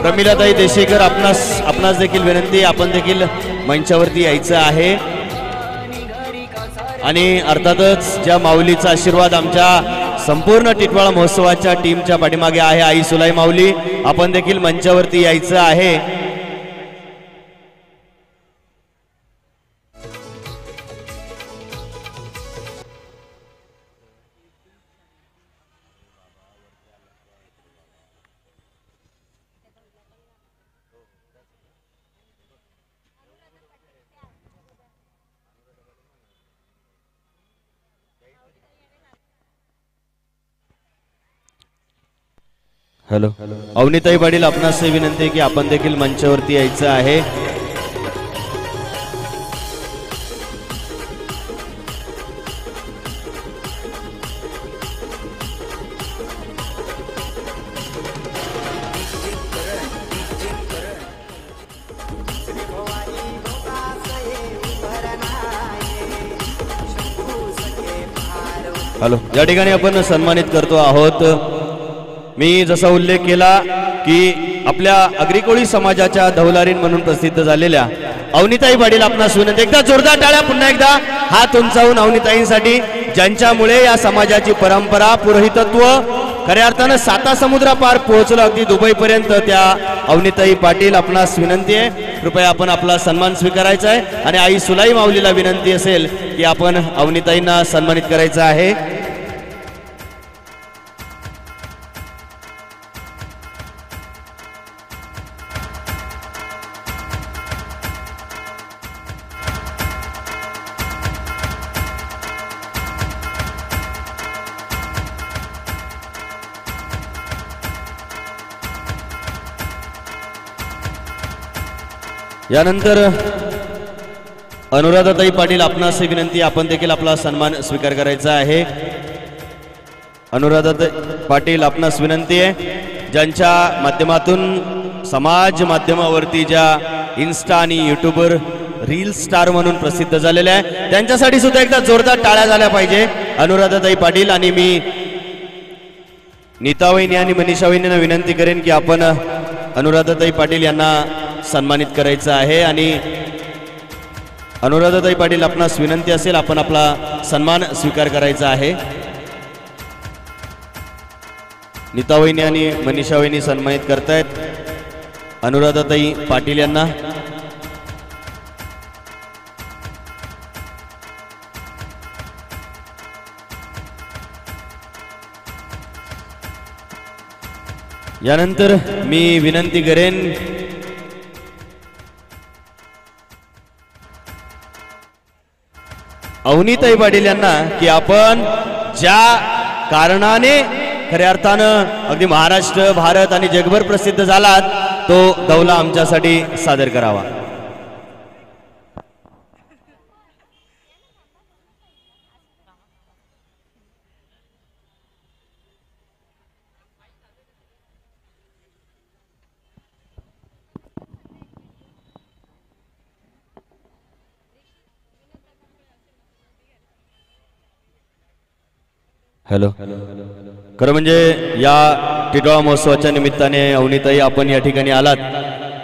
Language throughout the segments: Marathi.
प्रमिलाताई देशेकर आपणास देखील विनंती, आपण देखील मंचावरती यायचं आहे आणि अर्थातच ज्या माऊलीचा आशीर्वाद आमच्या संपूर्ण टिटवाळा महोत्सवाच्या टीमच्या पाठीमागे आहे, आई सुलाई माऊली, आपण देखील मंचावरती यायचं आहे। हॅलो, अवनीताई पाटील, आपणास विनंती आहे की आपण देखील मंचावरती यायचं आहे। हॅलो, या ठिकाणी आपण सन्मानित करतो आहोत। मी जसा उल्लेख केला की आपल्या अग्रिकोळी समाजाच्या धवलारीण म्हणून प्रसिद्ध झालेल्या अवनीताई पाटील, आपणास विनंती, एकदा जोरदार टाळ्या, पुन्हा एकदा हात उंचावून अवनीताईंसाठी, ज्यांच्यामुळे या समाजाची परंपरा, पुरोहितत्व खऱ्या अर्थानं साता समुद्रापार पोहोचलं, अगदी दुबईपर्यंत। त्या अवनीताई पाटील, आपणास विनंती आहे कृपया आपण आपला सन्मान स्वीकारायचा आहे आणि आई सुलाई माऊलीला विनंती असेल की आपण अवनीताईंना सन्मानित करायचं आहे। यानंतर अनुराधाताई पाटील, आपणास विनंती, आपण देखील आपला सन्मान स्वीकार करायचा आहे। अनुराधाताई पाटील, आपणास विनंती आहे, ज्यांच्या माध्यमातून समाज माध्यमावरती ज्या इन्स्टा आणि यूट्यूबवर रील स्टार म्हणून प्रसिद्ध झालेल्या आहे, त्यांच्यासाठी सुद्धा एकदा जोरदार टाळ्या झाल्या पाहिजे अनुराधाताई पाटील। आणि मी नीतावहिनी आणि मनीषावहिनींना विनंती करेन की आपण अनुराधाताई पाटील यांना सन्मानित करायचं आहे आणि अनुराधाताई पाटील, आपणास विनंती असेल आपण आपला सन्मान स्वीकार करायचा आहे। नीतावहिनी आणि मनीषावहिनी सन्मानित करतायत अनुराधाताई पाटील यांना। यानंतर मी विनंती करेन अवनीताई पाटील यांना की आपण ज्या कारणाने खऱ्या अर्थानं अगदी महाराष्ट्र, भारत आणि जगभर प्रसिद्ध झालात, तो दौला आमच्यासाठी सादर करावा। हॅलो, खरं म्हणजे या टिटवाळा महोत्सवाच्या निमित्ताने अवनीताई आपण या ठिकाणी आलात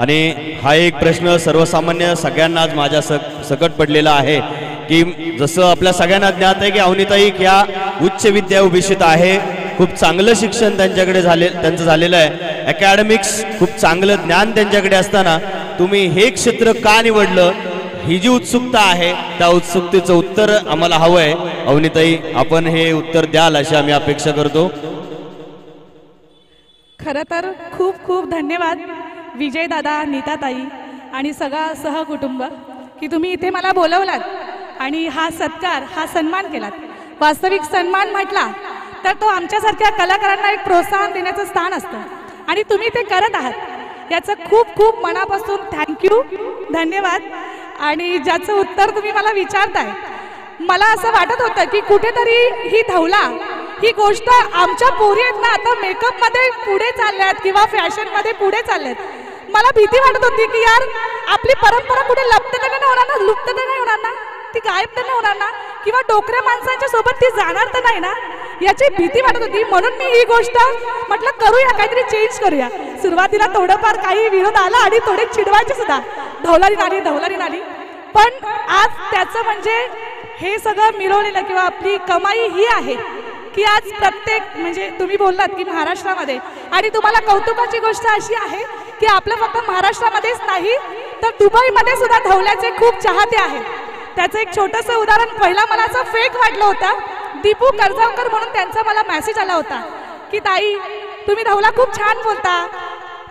आणि हा एक प्रश्न सर्वसामान्य सगळ्यांनाच माझ्या सकट पडलेला आहे की जसं आपल्या सगळ्यांना ज्ञात आहे की अवनीताई ह्या उच्च विद्या उभिषित आहे, खूप चांगलं शिक्षण त्यांच्याकडे त्यांचं झालेलं आहे, अकॅडमिक्स खूप चांगलं ज्ञान त्यांच्याकडे असताना तुम्ही हे क्षेत्र का निवडलं, ही जी उत्सुकता आहे त्या उत्सुकतेचं उत्तर आम्हाला हवं आहे। अवनीताई, आपण हे उत्तर द्याल अशी आम्ही अपेक्षा करतो। खरं तर खूप खूप धन्यवाद विजय दादा, नीताताई आणि सगळा सहकुटुंब की तुम्ही इथे मला बोलवलात आणि हा सत्कार, हा सन्मान केलात। वास्तविक सन्मान म्हटला तर तो आमच्यासारख्या कलाकारांना एक प्रोत्साहन देण्याचं स्थान असतं आणि तुम्ही ते करत आहात, याचं खूप खूप मनापासून थँक्यू, धन्यवाद। आणि ज्याचं उत्तर तुम्ही मला विचारताय, मला असं वाटत होतं की कुठेतरी ही धवला ही गोष्ट आमच्या पोरी आहेत ना, आता मेकअप मध्ये पुढे चालल्यात किंवा फॅशन मध्ये पुढे चालल्यात, मला भीती वाटत होती की यार आपली परंपरा कुठे लुप्त तर नाही होणार ना, लुप्त तर नाही होणार ना, ती गायब तर नाही होणार ना, किंवा डोकऱ्या माणसांच्या सोबत ती जाणार तर नाही ना, याची भीती वाटत होती. म्हणून मी ही गोष्ट म्हटलं करूया, काहीतरी चेंज करूया. सुरुवातीला थोडंफार काही विरोध आला आणि थोडे चिडवायचे सुद्धा, धवलारी नाली. पण आज त्याचं म्हणजे हे सगळं मिळवलेलं किंवा आपली कमाई ही आहे की आज प्रत्येक म्हणजे तुम्ही बोललात की महाराष्ट्रामध्ये, आणि तुम्हाला कौतुकाची गोष्ट अशी आहे की आपलं फक्त महाराष्ट्रामध्येच नाही तर दुबईमध्ये सुद्धा धवल्याचे खूप चाहते आहेत. त्याचं एक छोटंसं उदाहरण, पहिला मला असं फेक वाटलं होतं. दीपू कर्जावकर म्हणून त्यांचा मला मेसेज आला होता की ताई तुम्ही धवला खूप छान बोलता,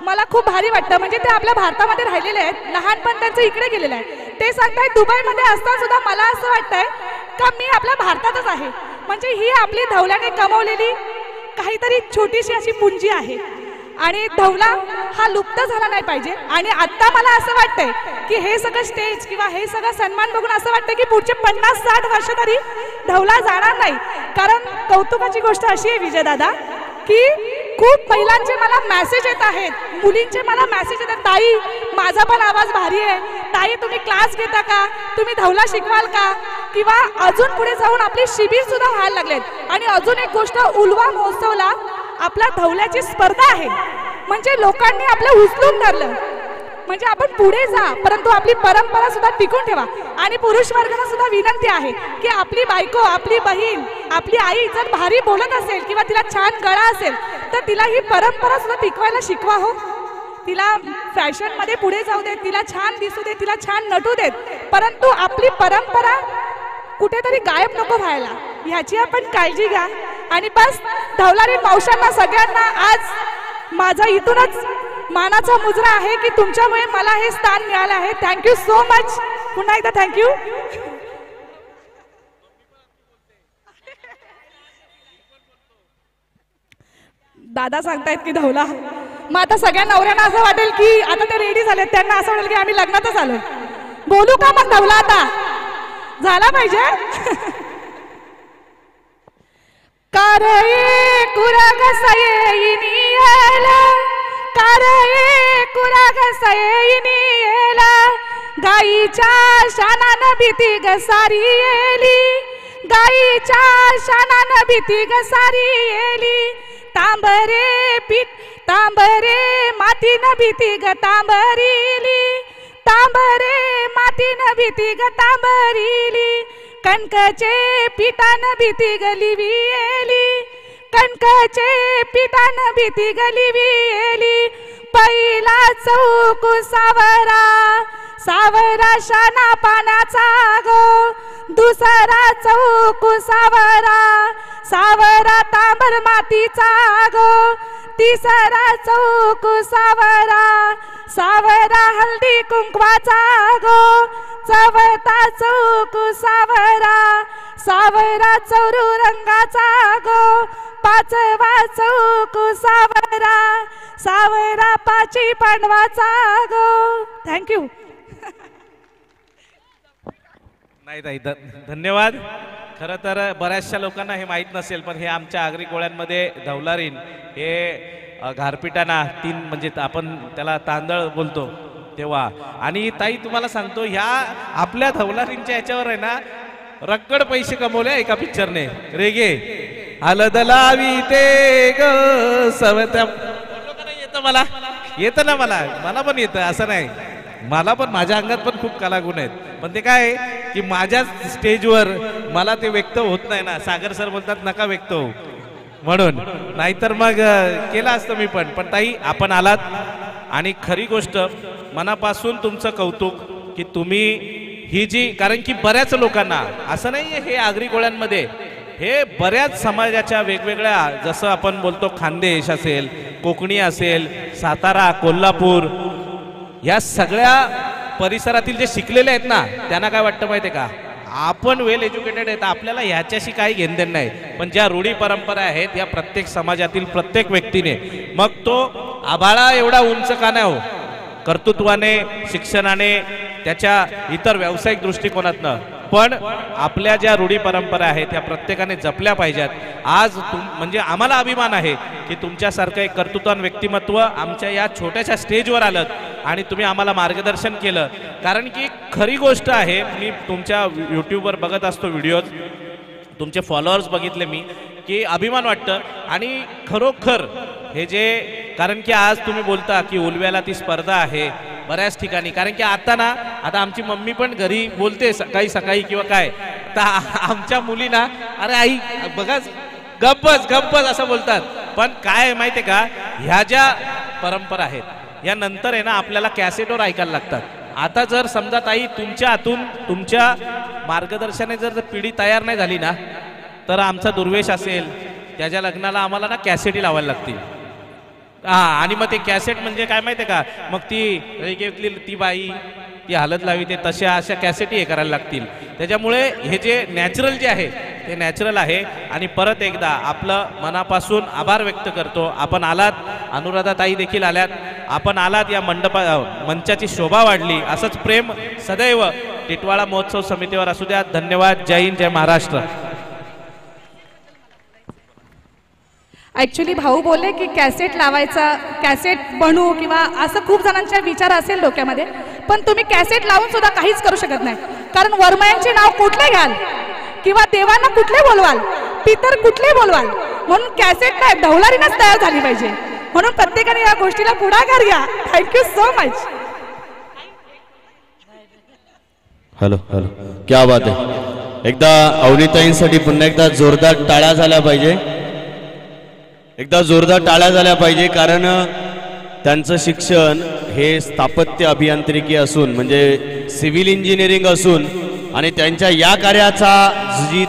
मला खूप भारी वाटतं. म्हणजे ते आपल्या भारतामध्ये राहिलेले आहेत, लहानपण त्यांचं इकडे गेलेलं आहे. ते सांगताय दुबईमध्ये असताना सुद्धा मला असं वाटतंय का मी आपल्या भारतातच आहे. म्हणजे ही आपली धवल्याने कमवलेली काहीतरी छोटीशी अशी पुंजी आहे आणि धवला हा लुप्त झाला नाही पाहिजे. आणि आता मला असं वाटतंय की हे सगळं स्टेज किंवा हे सगळं सन्मान बघून असं वाटतं की पुढचे 50-60 वर्ष तरी धवला जाणार नाही. कारण कौतुकाची गोष्ट अशी आहे विजय दादा की खूप महिलांचे मला मेसेज येत आहेत, मुलींचे मला मेसेज येतात, ताई माझा पण आवाज भारी आहे, ताई तुम्ही क्लास घेता का, तुम्ही धवला शिकवाल का, किंवा अजून पुढे जाऊन आपली शिबिर सुद्धा व्हायला लागलेत. आणि अजून एक गोष्ट, उल्वा महोत्सवला आपल्या धवल्याची स्पर्धा आहे. म्हणजे लोकांनी आपलं उचलून धरलं, म्हणजे आपण पुढे जा परंतु आपली परंपरा सुद्धा टिकून ठेवा. आणि पुरुष वर्गाला सुद्धा विनंती आहे की आपली बायको, आपली बहीण, आपली आई जर भारी बोलत असेल किंवा तिला छान गळा असेल तर तिला ही परंपरा सुद्धा टिकवायला शिकवा. हो, तिला फॅशन मध्ये पुढे जाऊ देत, तिला छान दिसू देत, तिला छान नटू देत, परंतु आपली परंपरा कुठेतरी गायब नको व्हायला, ह्याची आपण काळजी घ्या. आणि बस धवलारी मावशांना सगळ्यांना आज माझा इथूनच मानाचा मुजरा आहे की तुमच्यामुळे मला हे स्थान मिळालं आहे. Thank you so much. पुन्हा एकदा थँक्यू. दादा सांगतायत की धवला, मग आता सगळ्या नवऱ्यांना असं वाटेल की आता ते रेडी झालेत, त्यांना असं वाटेल की आम्ही लग्नातच आलोय. बोलू का मग धवला आता झाला पाहिजे. कारये कुराग सयेनियला, कारये कुराग सयेनियला, गाईच्या शानानं भीती ग सारी येली, गाईच्या शानानं भीती ग सारी येली, तांबरे पीठ तांबरे मातीनं भीती ग तांबरीली, तांबरे मातीनं भीती ग तांबरीली, कणकाचे पिठानं भीती गली वियेली, कणकाचे पिठानं भीती गली वियेली, पहिला चौक सावरा, सावरा शाना पाण्याचा गो, दुसरा चौक सावरा, सावरा तांबर मातीचा गो, तिसरा चौक सावरा, सावरा हळदी कुंकवाचा गो, चौथा चौक सावरा, सावरा चौरू रंगाचा गो, पाचवा चौक सावरा, सावरा पाची पांडवाचा गो. थँक्यू. नाही ताई, धन्यवाद. खरं तर बऱ्याचशा लोकांना हे माहीत नसेल, पण हे आमच्या आगरी कोळ्यांमध्ये धवलारीन हे घारपिटाना तीन म्हणजे आपण त्याला तांदळ बोलतो तेव्हा. आणि ताई तुम्हाला सांगतो, ह्या आपल्या धवलारींच्या याच्यावर आहे ना रक्कड पैसे कमवले एका पिक्चरने, रेगे हलदलावी ते ग सवत्या. येतं मला, येतं ना, मला पण येतं, असं नाही, मला पण माझ्या अंगात पण खूप कलागुण आहेत. पण ते काय की माझ्या स्टेजवर मला ते व्यक्त होत नाही ना. सागर सर बोलतात नका व्यक्त हो म्हणून, नाहीतर मग केलं असतं मी पण. पण ताई आपण आलात आणि खरी गोष्ट मनापासून तुमचं कौतुक की तुम्ही ही जी, कारण की बऱ्याच लोकांना असं नाही आहे हे आगरी कोळ्यांमध्ये, हे बऱ्याच समाजाच्या वेगवेगळ्या, जसं आपण बोलतो खानदेश असेल, कोकणी असेल, सातारा, कोल्हापूर, या सगळ्या परिसरातील जे शिकलेले आहेत ना त्यांना काय वाटतं माहिती आहे का, आपण वेल एज्युकेटेड आहेत, आपल्याला ह्याच्याशी काही घेणदेण नाही. पण ज्या रूढी परंपरा आहेत या प्रत्येक समाजातील प्रत्येक व्यक्तीने, मग तो आभाळा एवढा उंच का नाही हो, कर्तृत्वाने, शिक्षणाने, त्याच्या इतर व्यावसायिक दृष्टिकोनातनं, पण आपल्या ज्या रूढी परंपरा आहेत या प्रत्येकाने जपल्या पाहिजेत. आज म्हणजे आम्हाला अभिमान आहे की तुमच्यासारखं एक कर्तृत्वान व्यक्तिमत्व आमच्या या छोट्याशा स्टेजवर आलं आणि तुम्ही आम्हाला मार्गदर्शन केलं. कारण की खरी गोष्ट आहे, मी तुमच्या यूट्यूबवर बघत असतो व्हिडिओज, तुमचे फॉलोअर्स बघितले मी, की अभिमान वाटतं. आणि खरोखर हे जे, कारण की आज तुम्ही बोलता की उलव्याला ती स्पर्धा आहे बऱ्याच ठिकाणी, कारण की आता आमची मम्मी पण घरी बोलते सकाळी किंवा काय, तर आमच्या मुलींना अरे आई बघा गप्पच असं बोलतात. पण काय आहे माहिती आहे का, ह्या ज्या परंपरा आहेत या नंतर आहे ना आपल्याला कॅसेटवर ऐकायला लागतात. आता जर समजा ताई तुमच्या हातून तुमच्या मार्गदर्शनाने जर पिढी तयार नाही झाली ना, तर आमचा दुर्वेश असेल त्याच्या लग्नाला आम्हाला ना कॅसेटी लावायला लागतील. आणि मग ते कॅसेट म्हणजे काय माहिती आहे का, मग ती बाई ती हालत लावी ते तशा अशा कॅसेटी हे करायला लागतील. त्याच्यामुळे हे जे नॅचरल जे आहे ते नॅचरल आहे. आणि परत एकदा आपलं मनापासून आभार व्यक्त करतो. आपण आलात, अनुराधा ताई देखील आल्यात, आपण आलात, या मंचाची शोभा वाढली. असंच प्रेम सदैव टिटवाळा महोत्सव समितीवर असू द्या. धन्यवाद. जय हिंद, जय महाराष्ट्र. ॲक्च्युली भाऊ बोलले की कॅसेट लावायचा, कॅसेट बनवू किंवा असं खूप जणांचा विचार असेल डोक्यामध्ये, पण तुम्ही कॅसेट लावून सुद्धा काहीच करू शकत नाही. कारण वरमायांचे नाव कुठले घ्याल किंवा देवांना कुठले बोलवाल, पितर कुठले बोलवाल, म्हणून कॅसेट नाही ढवलारीनच तयार झाली पाहिजे. म्हणून प्रत्येकाने या गोष्टीला पुढाकार घ्या. Thank you so much. हॅलो क्या बात आहे. एकदा अवनीताईंसाठी पुन्हा एकदा जोरदार टाळ्या झाल्या पाहिजे. कारण त्यांचं शिक्षण हे स्थापत्य अभियांत्रिकी असून, म्हणजे सिव्हिल इंजिनिअरिंग असून, आणि त्यांच्या या कार्याचा जी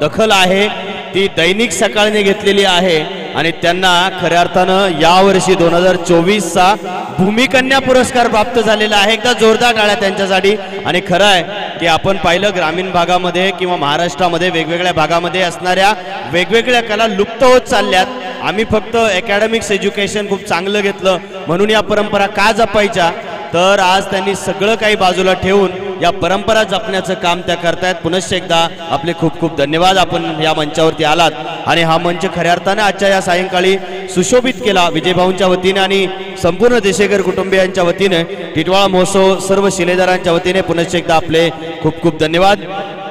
दखल आहे ती दैनिक सकाळने घेतलेली आहे. आणि त्यांना खऱ्या अर्थानं यावर्षी 2024चा भूमिकन्या पुरस्कार प्राप्त झालेला आहे. एकदा जोरदार टाळ्या त्यांच्यासाठी. आणि खरं आहे की आपण पाहिलं ग्रामीण भागामध्ये किंवा महाराष्ट्रामध्ये वेगवेगळ्या भागामध्ये असणाऱ्या वेगवेगळ्या कला लुप्त होत चालल्यात. आम्ही फक्त अकॅडमिक्स एज्युकेशन खूप चांगलं घेतलं म्हणून या परंपरा का जपायच्या, तर आज त्यांनी सगळं काही बाजूला ठेवून या परंपरा जपण्याचं काम त्या करतायत. पुनश्च एकदा आपले खूप खूप धन्यवाद. आपण या मंचावरती आलात आणि हा मंच खऱ्या अर्थानं आजच्या या सायंकाळी सुशोभित केला. विजयभाऊंच्या वतीने आणि संपूर्ण देशेकर कुटुंबियांच्या वतीने, टिटवाळा महोत्सव सर्व शिलेदारांच्या वतीने पुनश्च एकदा आपले खूप खूप धन्यवाद.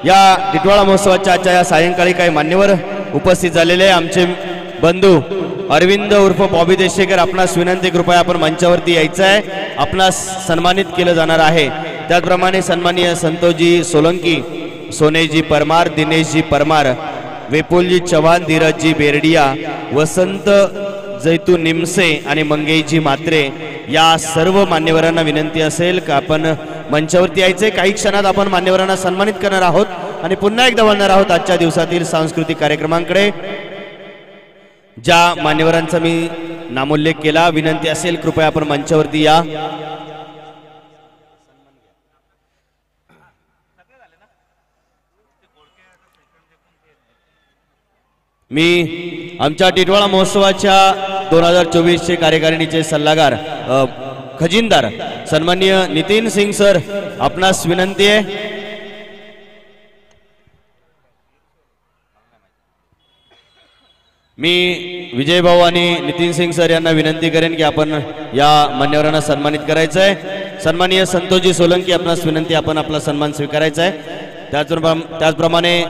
या टिटवाळा महोत्सवाच्या आजच्या या सायंकाळी काही मान्यवर उपस्थित झालेले आमचे बंधू अरविंद उर्फ बॉबी देशेकर, आपणास विनंती, कृपया आपण मंचावरती यायचं आहे. आपणास सन्मानित केलं जाणार आहे. त्याचप्रमाणे सन्माननीय संतोषजी सोलंकी, सोनेजी परमार, दिनेशजी परमार, विपुलजी चव्हाण, धीरजजी बेरडिया, वसंत जैतू निमसे आणि मंगेशजी म्हात्रे, या सर्व मान्यवरांना विनंती असेल का आपण मंचावरती यायचे. काही क्षणात आपण मान्यवरांना सन्मानित करणार आहोत आणि पुन्हा एकदा वळणार आहोत आजच्या दिवसातील सांस्कृतिक कार्यक्रमांकडे. ज्या मान्यवरांचा मी नामोल्लेख केला, विनंती असेल कृपया आपण मंचावरती या. मी आमच्या टिटवाळा महोत्सवाच्या 2024चे कार्यकारिणीचे सल्लागार खजिनदार सन्माननीय नितीन सिंग सर, आपणास विनंती आहे. मी विजयभाऊ आणि नितीन सिंग सर यांना विनंती करेन की आपण या मान्यवरांना सन्मानित करायचं आहे. सन्माननीय संतोषजी सोलंकी, आपणास विनंती, आपण आपला सन्मान स्वीकारायचा आहे. त्याचप्रमाणे